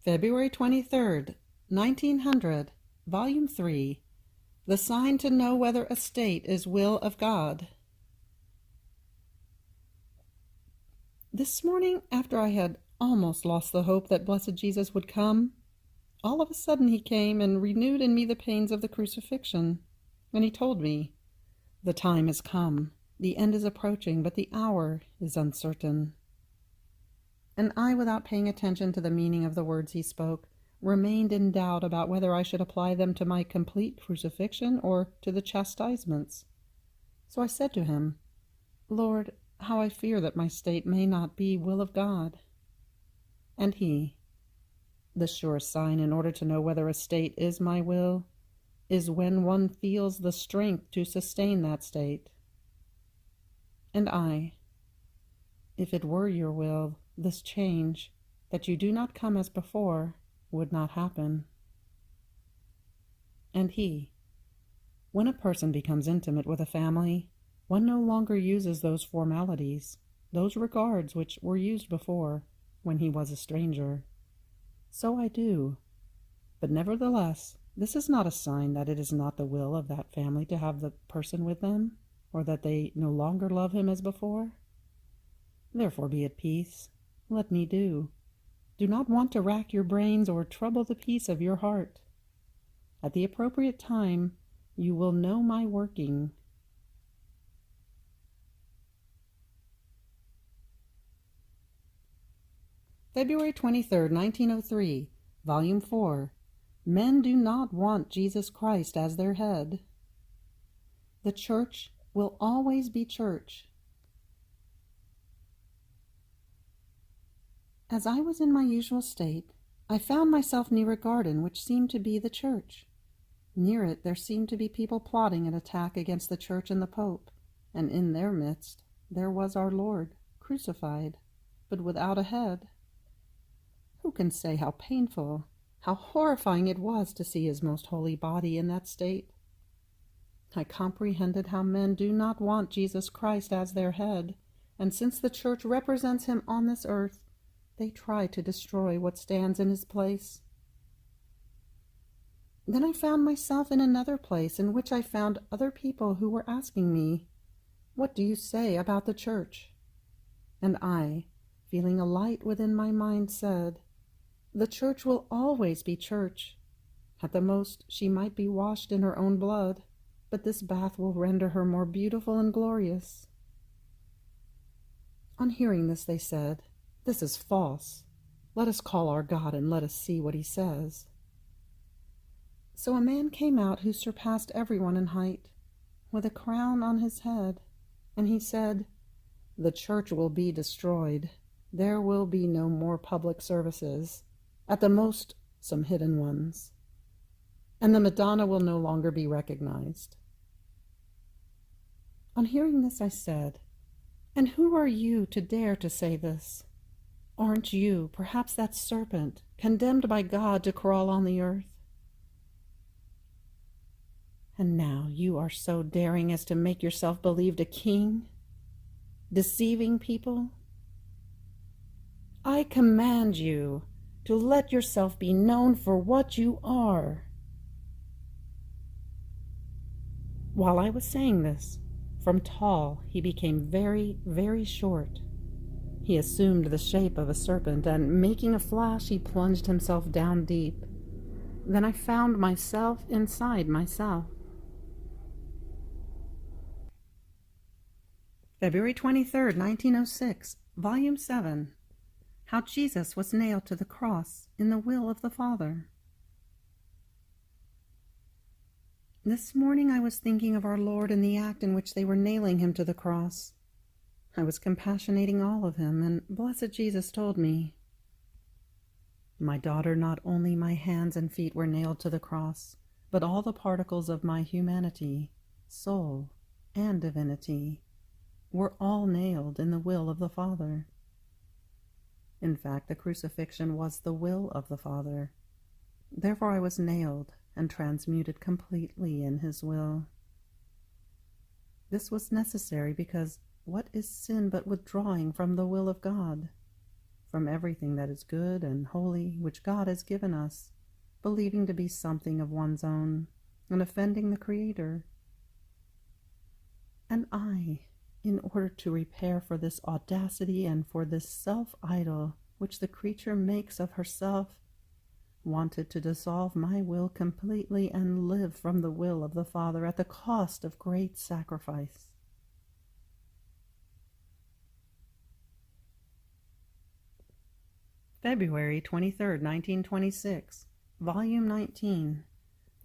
February 23rd, 1900, Volume 3, The Sign to Know Whether a State is Will of God. This morning, after I had almost lost the hope that blessed Jesus would come, all of a sudden he came and renewed in me the pains of the crucifixion. And he told me, "The time is come, the end is approaching, but the hour is uncertain." And I, without paying attention to the meaning of the words he spoke, remained in doubt about whether I should apply them to my complete crucifixion or to the chastisements. So I said to him, "Lord, how I fear that my state may not be will of God." And he, "The sure sign in order to know whether a state is my will is when one feels the strength to sustain that state." And I, "If it were your will, this change, that you do not come as before, would not happen." And he, "When a person becomes intimate with a family, one no longer uses those formalities, those regards which were used before, when he was a stranger. So I do. But nevertheless, this is not a sign that it is not the will of that family to have the person with them, or that they no longer love him as before. Therefore be at peace. Let me do. Do not want to rack your brains or trouble the peace of your heart. At the appropriate time, you will know my working." February 23rd, 1903, Volume 4. Men do not want Jesus Christ as their head. The church will always be church. As I was in my usual state, I found myself near a garden which seemed to be the church. Near it there seemed to be people plotting an attack against the church and the Pope, and in their midst there was our Lord, crucified, but without a head. Who can say how painful, how horrifying it was to see his most holy body in that state? I comprehended how men do not want Jesus Christ as their head, and since the church represents him on this earth, they try to destroy what stands in his place. Then I found myself in another place in which I found other people who were asking me, "What do you say about the church?" And I, feeling a light within my mind, said, "The church will always be church. At the most, she might be washed in her own blood, but this bath will render her more beautiful and glorious." On hearing this, they said, "This is false. Let us call our God and let us see what he says." So a man came out who surpassed everyone in height, with a crown on his head, and he said, "The church will be destroyed. There will be no more public services, at the most some hidden ones, and the Madonna will no longer be recognized." On hearing this, I said, "And who are you to dare to say this? Aren't you, perhaps, that serpent, condemned by God to crawl on the earth? And now you are so daring as to make yourself believed a king, deceiving people? I command you to let yourself be known for what you are." While I was saying this, from tall he became very, very short. He assumed the shape of a serpent, and making a flash, he plunged himself down deep. Then I found myself inside myself. February 23rd, 1906, Volume 7. How Jesus was nailed to the cross in the will of the Father. This morning I was thinking of our Lord and the act in which they were nailing him to the cross. I was compassionating all of him, and blessed Jesus told me, "My daughter, not only my hands and feet were nailed to the cross, but all the particles of my humanity, soul, and divinity were all nailed in the will of the Father." In fact, the crucifixion was the will of the Father. Therefore I was nailed and transmuted completely in his will. This was necessary because what is sin but withdrawing from the will of God? from everything that is good and holy which God has given us, believing to be something of one's own, and offending the Creator. And I, in order to repair for this audacity and for this self-idol which the creature makes of herself, wanted to dissolve my will completely and live from the will of the Father at the cost of great sacrifice. February 23rd, 1926, Volume 19.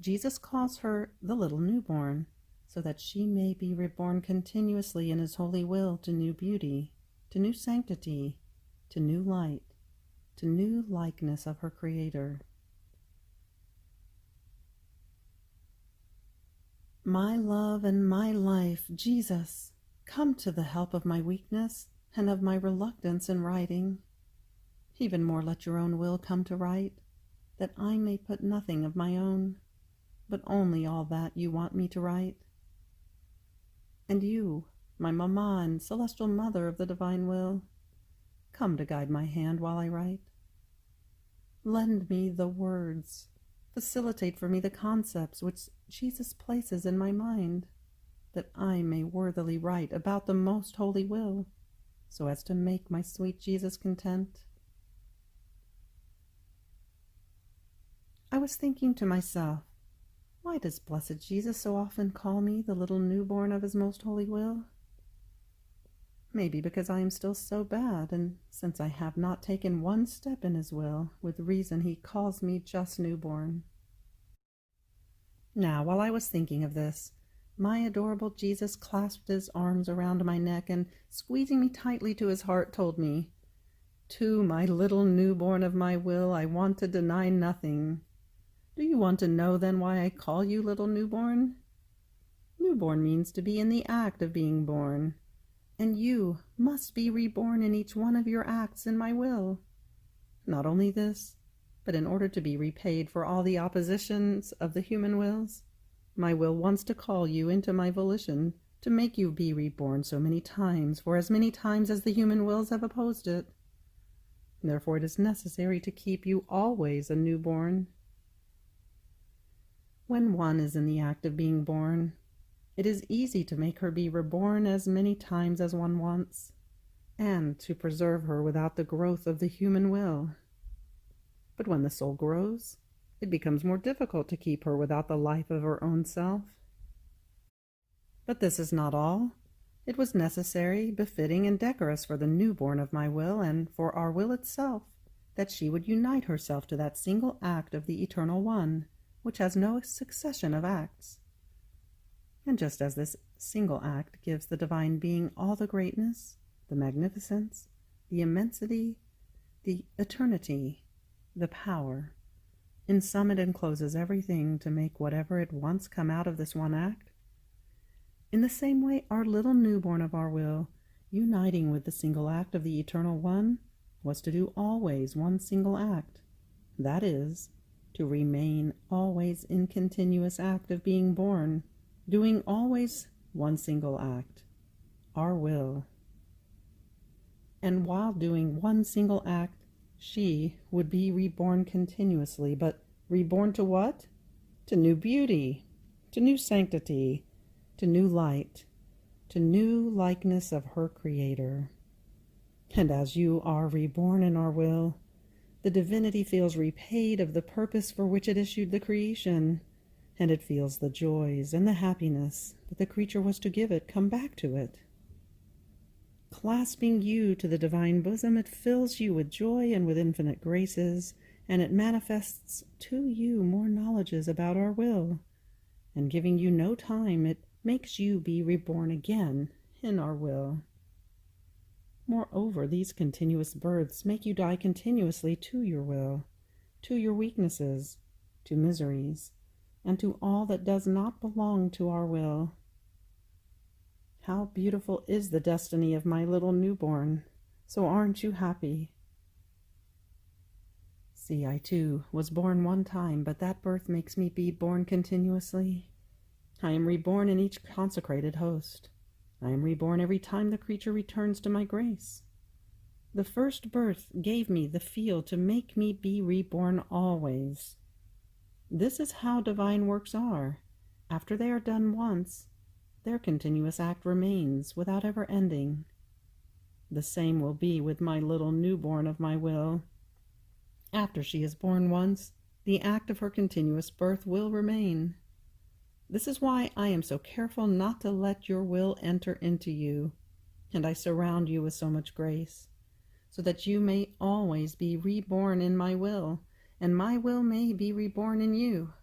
Jesus calls her the little newborn, so that she may be reborn continuously in his holy will to new beauty, to new sanctity, to new light, to new likeness of her Creator. My love and my life, Jesus, come to the help of my weakness and of my reluctance in writing. Even more let your own will come to write, that I may put nothing of my own, but only all that you want me to write. And you, my mamma and celestial mother of the divine will, come to guide my hand while I write. Lend me the words, facilitate for me the concepts which Jesus places in my mind, that I may worthily write about the most holy will, so as to make my sweet Jesus content. I was thinking to myself, why does blessed Jesus so often call me the little newborn of his most holy will? Maybe because I am still so bad, and since I have not taken one step in his will, with reason he calls me just newborn. Now, while I was thinking of this, my adorable Jesus clasped his arms around my neck and, squeezing me tightly to his heart, told me, "To my little newborn of my will I want to deny nothing. Do you want to know then why I call you little newborn? Newborn means to be in the act of being born, and you must be reborn in each one of your acts in my will. Not only this, but in order to be repaid for all the oppositions of the human wills, my will wants to call you into my volition to make you be reborn so many times, for as many times as the human wills have opposed it. Therefore it is necessary to keep you always a newborn. When one is in the act of being born, it is easy to make her be reborn as many times as one wants, and to preserve her without the growth of the human will. But when the soul grows, it becomes more difficult to keep her without the life of her own self. But this is not all. It was necessary, befitting, and decorous for the newborn of my will, and for our will itself, that she would unite herself to that single act of the Eternal One, which has no succession of acts. And just as this single act gives the divine being all the greatness, the magnificence, the immensity, the eternity, the power, in sum it encloses everything to make whatever it wants come out of this one act. In the same way, our little newborn of our will, uniting with the single act of the Eternal One, was to do always one single act, that is, to remain always in continuous act of being born, doing always one single act, our will. And while doing one single act, she would be reborn continuously, but reborn to what? To new beauty, to new sanctity, to new light, to new likeness of her Creator. And as you are reborn in our will, the divinity feels repaid of the purpose for which it issued the creation, and it feels the joys and the happiness that the creature was to give it come back to it. Clasping you to the divine bosom, it fills you with joy and with infinite graces, and it manifests to you more knowledges about our will, and giving you no time, it makes you be reborn again in our will. Moreover, these continuous births make you die continuously to your will, to your weaknesses, to miseries, and to all that does not belong to our will. How beautiful is the destiny of my little newborn! So aren't you happy? See, I too was born one time, but that birth makes me be born continuously. I am reborn in each consecrated host. I am reborn every time the creature returns to my grace. The first birth gave me the field to make me be reborn always. This is how divine works are. After they are done once, their continuous act remains without ever ending. The same will be with my little newborn of my will. After she is born once, the act of her continuous birth will remain. This is why I am so careful not to let your will enter into you, and I surround you with so much grace, so that you may always be reborn in my will, and my will may be reborn in you.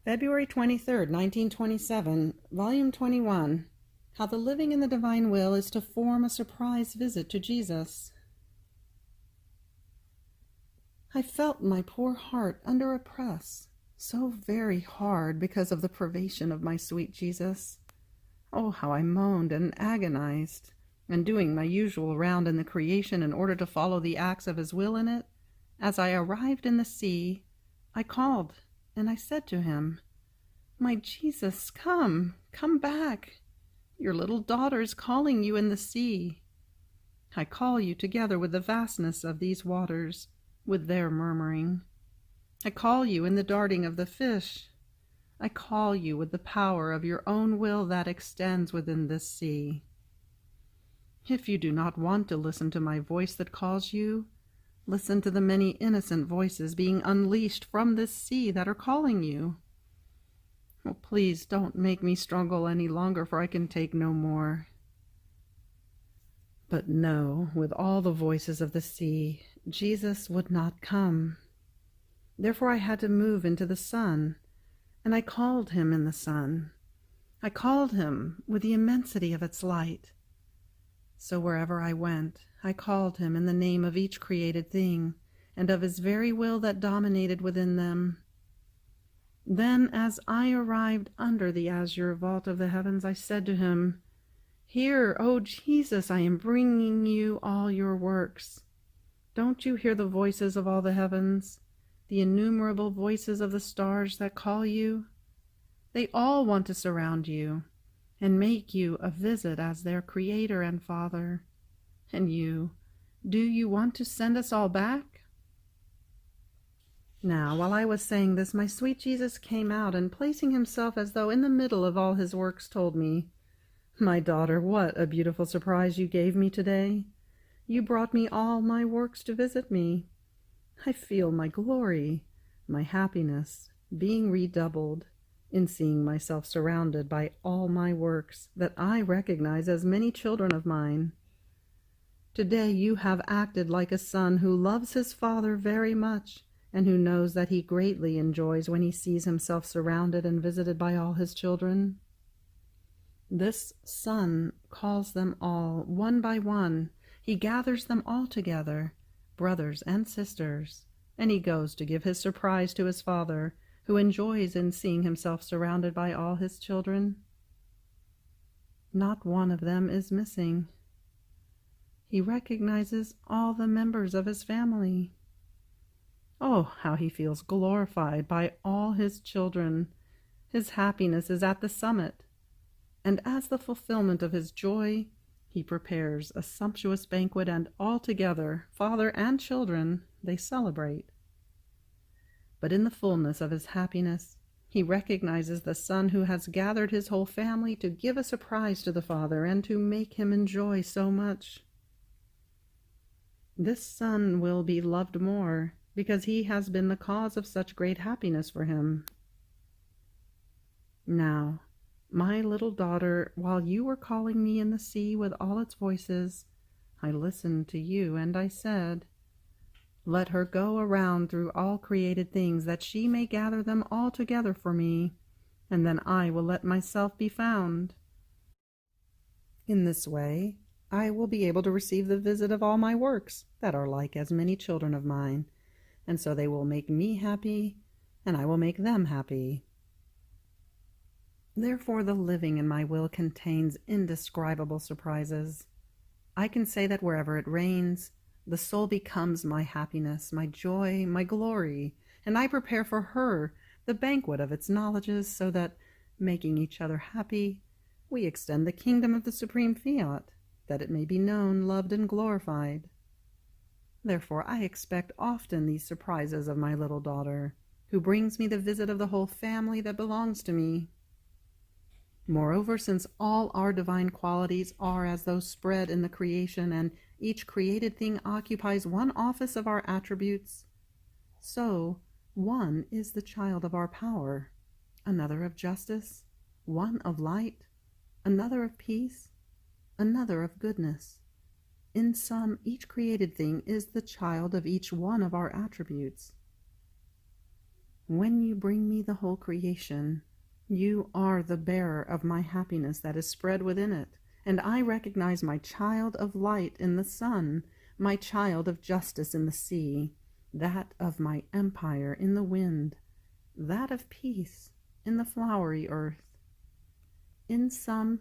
February 23rd, 1927, Volume 21, How the Living in the Divine Will is to Form a Surprise Visit to Jesus. I felt my poor heart under a press, so very hard because of the privation of my sweet Jesus. Oh, how I moaned and agonized, and doing my usual round in the creation in order to follow the acts of his will in it, as I arrived in the sea, I called, and I said to him, "My Jesus, come back. Your little daughter is calling you in the sea. I call you together with the vastness of these waters, with their murmuring. I call you in the darting of the fish. I call you with the power of your own will that extends within this sea. If you do not want to listen to my voice that calls you, listen to the many innocent voices being unleashed from this sea that are calling you. Oh, please don't make me struggle any longer, for I can take no more." But no, with all the voices of the sea, Jesus would not come. Therefore I had to move into the sun, and I called him in the sun. I called him with the immensity of its light. So wherever I went, I called him in the name of each created thing, and of his very will that dominated within them. Then, as I arrived under the azure vault of the heavens, I said to him, "Here, O Jesus, I am bringing you all your works. Don't you hear the voices of all the heavens, the innumerable voices of the stars that call you? They all want to surround you and make you a visit as their Creator and Father. And you, do you want to send us all back?" Now, while I was saying this, my sweet Jesus came out, and placing himself as though in the middle of all his works, told me, "My daughter, what a beautiful surprise you gave me today. You brought me all my works to visit me. I feel my glory, my happiness, being redoubled in seeing myself surrounded by all my works that I recognize as many children of mine. Today you have acted like a son who loves his father very much, and who knows that he greatly enjoys when he sees himself surrounded and visited by all his children. This son calls them all, one by one. He gathers them all together, brothers and sisters, and he goes to give his surprise to his father, who enjoys in seeing himself surrounded by all his children. Not one of them is missing. He recognizes all the members of his family. Oh, how he feels glorified by all his children. His happiness is at the summit, and as the fulfillment of his joy, he prepares a sumptuous banquet, and all together, father and children, they celebrate. But in the fullness of his happiness, he recognizes the son who has gathered his whole family to give a surprise to the father and to make him enjoy so much. This son will be loved more, because he has been the cause of such great happiness for him. Now, my little daughter, while you were calling me in the sea with all its voices, I listened to you, and I said, "Let her go around through all created things, that she may gather them all together for me, and then I will let myself be found. In this way, I will be able to receive the visit of all my works that are like as many children of mine, and so they will make me happy, and I will make them happy." Therefore, the living in my will contains indescribable surprises. I can say that wherever it reigns, the soul becomes my happiness, my joy, my glory, and I prepare for her the banquet of its knowledges, so that, making each other happy, we extend the kingdom of the supreme Fiat, that it may be known, loved, and glorified. Therefore I expect often these surprises of my little daughter, who brings me the visit of the whole family that belongs to me. Moreover, since all our divine qualities are as though spread in the creation, and each created thing occupies one office of our attributes, so one is the child of our power, another of justice, one of light, another of peace, another of goodness. In sum, each created thing is the child of each one of our attributes. When you bring me the whole creation, you are the bearer of my happiness that is spread within it, and I recognize my child of light in the sun, my child of justice in the sea, that of my empire in the wind, that of peace in the flowery earth. In sum,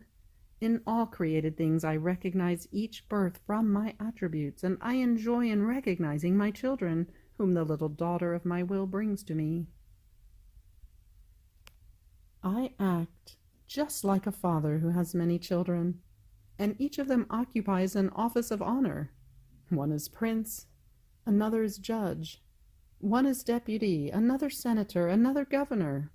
in all created things I recognize each birth from my attributes, and I enjoy in recognizing my children, whom the little daughter of my will brings to me. I act just like a father who has many children, and each of them occupies an office of honor. One is prince, another is judge, one is deputy, another senator, another governor.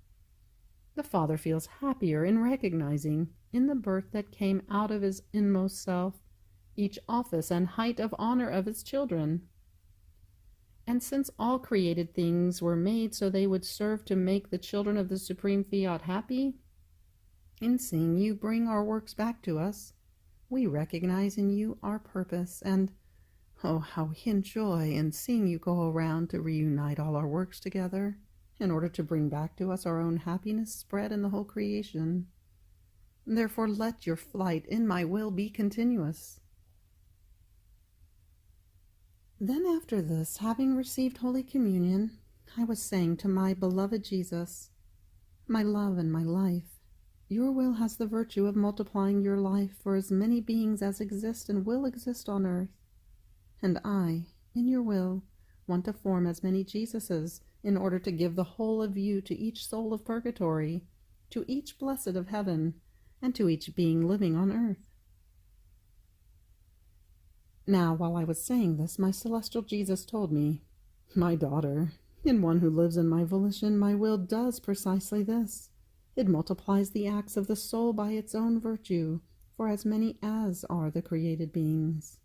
The father feels happier in recognizing, in the birth that came out of his inmost self, each office and height of honor of his children. And since all created things were made so they would serve to make the children of the supreme Fiat happy, in seeing you bring our works back to us, we recognize in you our purpose, and oh, how we enjoy in seeing you go around to reunite all our works together, in order to bring back to us our own happiness spread in the whole creation. Therefore let your flight in my will be continuous. Then after this, having received Holy Communion, I was saying to my beloved Jesus, my love and my life, your will has the virtue of multiplying your life for as many beings as exist and will exist on earth. And I, in your will, want to form as many Jesuses in order to give the whole of you to each soul of purgatory, to each blessed of heaven, and to each being living on earth. Now, while I was saying this, my celestial Jesus told me, my daughter, in one who lives in my volition, my will does precisely this. It multiplies the acts of the soul by its own virtue, for as many as are the created beings.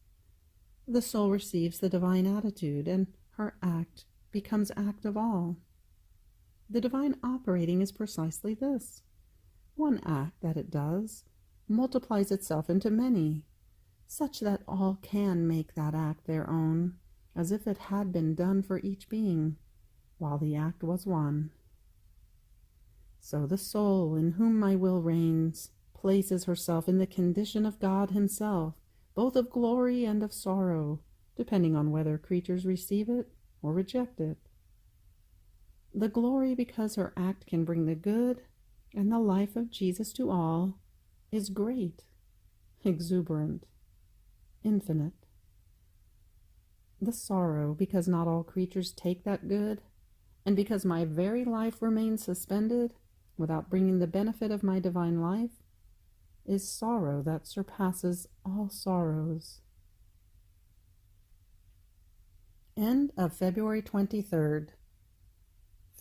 The soul receives the divine attitude, and her act becomes act of all. The divine operating is precisely this. One act that it does multiplies itself into many, such that all can make that act their own, as if it had been done for each being, while the act was one. So the soul, in whom my will reigns, places herself in the condition of God himself, both of glory and of sorrow, depending on whether creatures receive it or reject it. The glory, because her act can bring the good and the life of Jesus to all, is great, exuberant, infinite. The sorrow, because not all creatures take that good, and because my very life remains suspended without bringing the benefit of my divine life, is sorrow that surpasses all sorrows. End of February 23rd.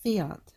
Fiat.